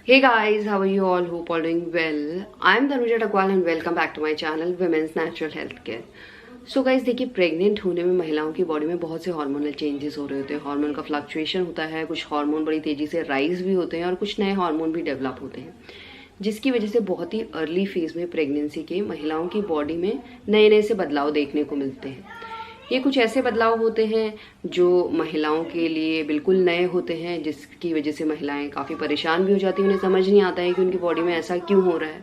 Hey guys, how are you all? Hope all doing well. I'm Tanuja Takwal and welcome back to my channel Women's Natural Health Care. So guys देखिए, pregnant होने में महिलाओं की body में बहुत से hormonal changes हो रहे होते हैं। हार्मोन का फ्लक्चुएशन होता है, कुछ हार्मोन बड़ी तेजी से राइज भी होते हैं और कुछ नए हार्मोन भी डेवलप होते हैं, जिसकी वजह से बहुत ही अर्ली फेज में प्रेगनेंसी के महिलाओं की बॉडी में नए नए से बदलाव देखने को मिलते हैं। ये कुछ ऐसे बदलाव होते हैं जो महिलाओं के लिए बिल्कुल नए होते हैं, जिसकी वजह से महिलाएं काफ़ी परेशान भी हो जाती हैं। उन्हें समझ नहीं आता है कि उनकी बॉडी में ऐसा क्यों हो रहा है।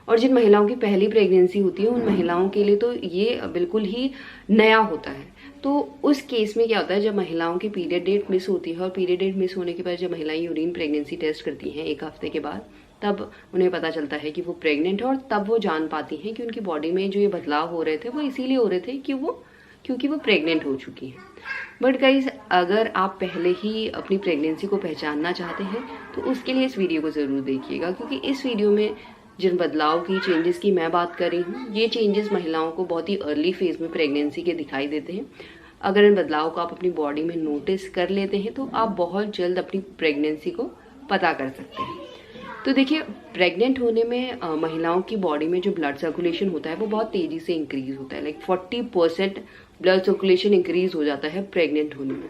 और जिन महिलाओं की पहली प्रेगनेंसी होती है उन महिलाओं के लिए तो ये बिल्कुल ही नया होता है। तो उस केस में क्या होता है, जब महिलाओं की पीरियड डेट मिस होती है और पीरियड डेट मिस होने के बाद जब महिलाएं यूरिन प्रेगनेंसी टेस्ट करती हैं 1 हफ्ते के बाद, तब उन्हें पता चलता है कि वो प्रेग्नेंट है। और तब वो जान पाती हैं कि उनकी बॉडी में जो ये बदलाव हो रहे थे वो इसीलिए हो रहे थे क्योंकि वो प्रेग्नेंट हो चुकी हैं। बट गाइज, अगर आप पहले ही अपनी प्रेगनेंसी को पहचानना चाहते हैं तो उसके लिए इस वीडियो को ज़रूर देखिएगा, क्योंकि इस वीडियो में जिन बदलाव की चेंजेस की मैं बात कर रही हूँ, ये चेंजेस महिलाओं को बहुत ही अर्ली फेज में प्रेगनेंसी के दिखाई देते हैं। अगर इन बदलाव को आप अपनी बॉडी में नोटिस कर लेते हैं तो आप बहुत जल्द अपनी प्रेगनेंसी को पता कर सकते हैं। तो देखिए, प्रेग्नेंट होने में महिलाओं की बॉडी में जो ब्लड सर्कुलेशन होता है वो बहुत तेजी से इंक्रीज होता है। लाइक 40% ब्लड सर्कुलेशन इंक्रीज हो जाता है प्रेग्नेंट होने में,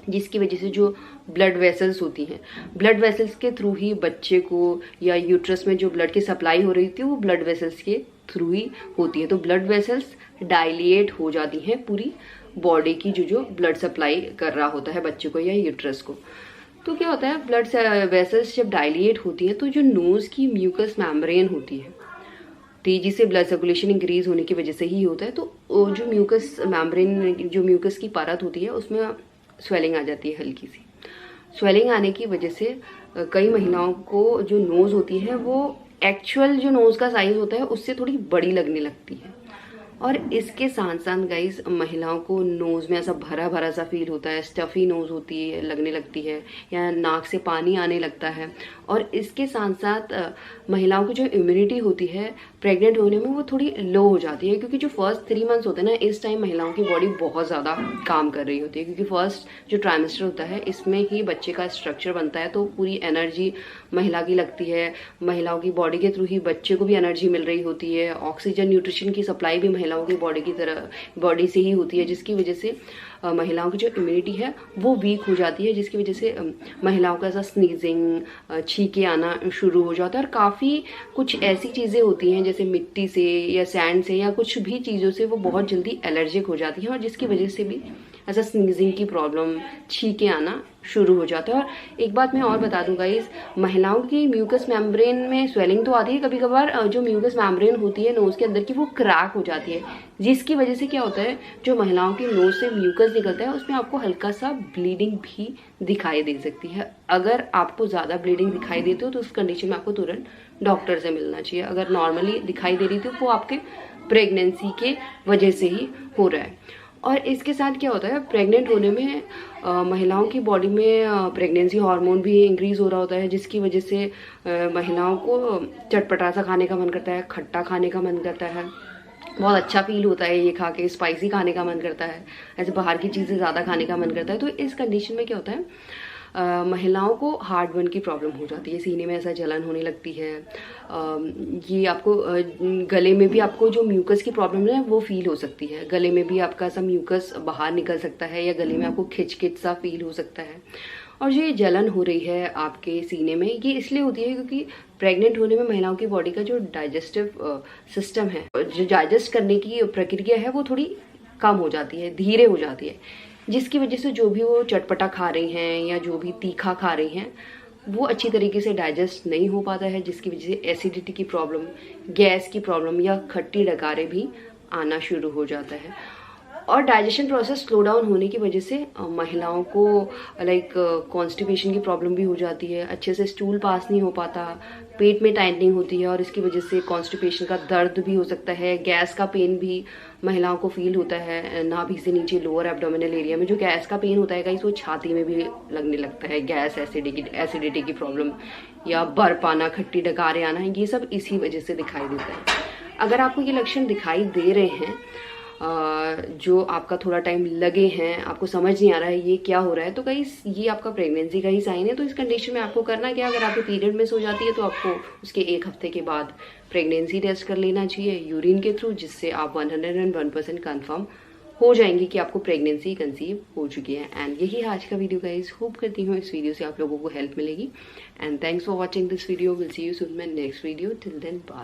जिसकी वजह से जो ब्लड वेसल्स होती हैं, ब्लड वेसल्स के थ्रू ही बच्चे को या यूट्रस में जो ब्लड की सप्लाई हो रही थी वो ब्लड वेसल्स के थ्रू ही होती है। तो ब्लड वेसल्स डायलिएट हो जाती हैं पूरी बॉडी की, जो ब्लड सप्लाई कर रहा होता है बच्चे को या यूट्रस को। तो क्या होता है, ब्लड वेसल्स जब डायलिएट होती है तो जो नोज की म्यूकस मेम्ब्रेन होती है, तेजी से ब्लड सर्कुलेशन इंक्रीज होने की वजह से ही होता है। तो जो म्यूकस मेम्ब्रेन, जो म्यूकस की परत होती है, उसमें स्वेलिंग आ जाती है। हल्की सी स्वेलिंग आने की वजह से कई महिलाओं को जो नोज होती है वो एक्चुअल जो नोज का साइज होता है उससे थोड़ी बड़ी लगने लगती है। और इसके साथ साथ गाइस, महिलाओं को नोज में ऐसा भरा भरा सा फील होता है, स्टफी नोज होती है, लगने लगती है, या नाक से पानी आने लगता है। और इसके साथ साथ महिलाओं की जो इम्यूनिटी होती है प्रेग्नेंट होने में वो थोड़ी लो हो जाती है, क्योंकि जो फर्स्ट 3 मंथ्स होते हैं ना, इस टाइम महिलाओं की बॉडी बहुत ज़्यादा काम कर रही होती है, क्योंकि फर्स्ट जो ट्राइमेस्टर होता है इसमें ही बच्चे का स्ट्रक्चर बनता है। तो पूरी एनर्जी महिला की लगती है, महिलाओं की बॉडी के थ्रू ही बच्चे को भी एनर्जी मिल रही होती है। ऑक्सीजन न्यूट्रिशन की सप्लाई भी महिलाओं की बॉडी से ही होती है, जिसकी वजह से महिलाओं की जो इम्यूनिटी है वो वीक हो जाती है, जिसकी वजह से महिलाओं का ऐसा स्नीजिंग, छींके आना शुरू हो जाता है। और काफ़ी कुछ ऐसी चीज़ें होती हैं जैसे मिट्टी से या सैंड से या कुछ भी चीज़ों से वो बहुत जल्दी एलर्जिक हो जाती हैं, और जिसकी वजह से भी ऐसा स्नीजिंग की प्रॉब्लम, छींके आना शुरू हो जाता है। और एक बात मैं और बता दूंगा, इस महिलाओं की म्यूकस मेम्ब्रेन में स्वेलिंग तो आती है, कभी कभार जो म्यूकस मेम्ब्रेन होती है नोज के अंदर की वो क्रैक हो जाती है, जिसकी वजह से क्या होता है, जो महिलाओं की नोज से म्यूकस निकलता है उसमें आपको हल्का सा ब्लीडिंग भी दिखाई दे सकती है। अगर आपको ज़्यादा ब्लीडिंग दिखाई देती हो तो उस कंडीशन में आपको तुरंत डॉक्टर से मिलना चाहिए। अगर नॉर्मली दिखाई दे रही थी वो आपके प्रेगनेंसी के वजह से ही हो रहा है। और इसके साथ क्या होता है, प्रेग्नेंट होने में महिलाओं की बॉडी में प्रेगनेंसी हार्मोन भी इंक्रीज हो रहा होता है, जिसकी वजह से महिलाओं को चटपटा सा खाने का मन करता है, खट्टा खाने का मन करता है, बहुत अच्छा फील होता है ये खा के, स्पाइसी खाने का मन करता है, ऐसे बाहर की चीज़ें ज़्यादा खाने का मन करता है। तो इस कंडीशन में क्या होता है, महिलाओं को हार्ट बर्न की प्रॉब्लम हो जाती है, सीने में ऐसा जलन होने लगती है। ये आपको गले में भी आपको जो म्यूकस की प्रॉब्लम है वो फील हो सकती है, गले में भी आपका सा म्यूकस बाहर निकल सकता है, या गले में आपको खिंच सा फील हो सकता है। और जो ये जलन हो रही है आपके सीने में, ये इसलिए होती है क्योंकि प्रेग्नेंट होने में महिलाओं की बॉडी का जो डाइजेस्टिव सिस्टम है, जो डाइजेस्ट करने की प्रक्रिया है वो थोड़ी कम हो जाती है, धीरे हो जाती है, जिसकी वजह से जो भी वो चटपटा खा रही हैं या जो भी तीखा खा रही हैं वो अच्छी तरीके से डाइजेस्ट नहीं हो पाता है, जिसकी वजह से एसिडिटी की प्रॉब्लम, गैस की प्रॉब्लम या खट्टी डकारे भी आना शुरू हो जाता है। और डाइजेशन प्रोसेस स्लो डाउन होने की वजह से महिलाओं को लाइक कॉन्स्टिपेशन की प्रॉब्लम भी हो जाती है, अच्छे से स्टूल पास नहीं हो पाता, पेट में टाइटनिंग होती है, और इसकी वजह से कॉन्स्टिपेशन का दर्द भी हो सकता है, गैस का पेन भी महिलाओं को फील होता है। नाभि से नीचे लोअर एब्डोमिनल एरिया में जो गैस का पेन होता है गाइस, वो छाती में भी लगने लगता है। गैस, एसिडिटी की प्रॉब्लम या बर्फ आना, खट्टी डकारे आना, ये सब इसी वजह से दिखाई देता है। अगर आपको ये लक्षण दिखाई दे रहे हैं जो आपका थोड़ा टाइम लगे हैं, आपको समझ नहीं आ रहा है ये क्या हो रहा है, तो गाइस ये आपका प्रेगनेंसी का ही साइन है। तो इस कंडीशन में आपको करना क्या, अगर आपके पीरियड मिस हो जाती है तो आपको उसके 1 हफ्ते के बाद प्रेगनेंसी टेस्ट कर लेना चाहिए यूरिन के थ्रू, जिससे आप 101% कन्फर्म हो जाएंगी कि आपको प्रेगनेंसी कंसीव हो चुकी है। एंड यही आज का वीडियो गाइस, होप करती हूँ इस वीडियो से आप लोगों को हेल्प मिलेगी। And thanks for watching this video, will see you soon my next video, till then bye.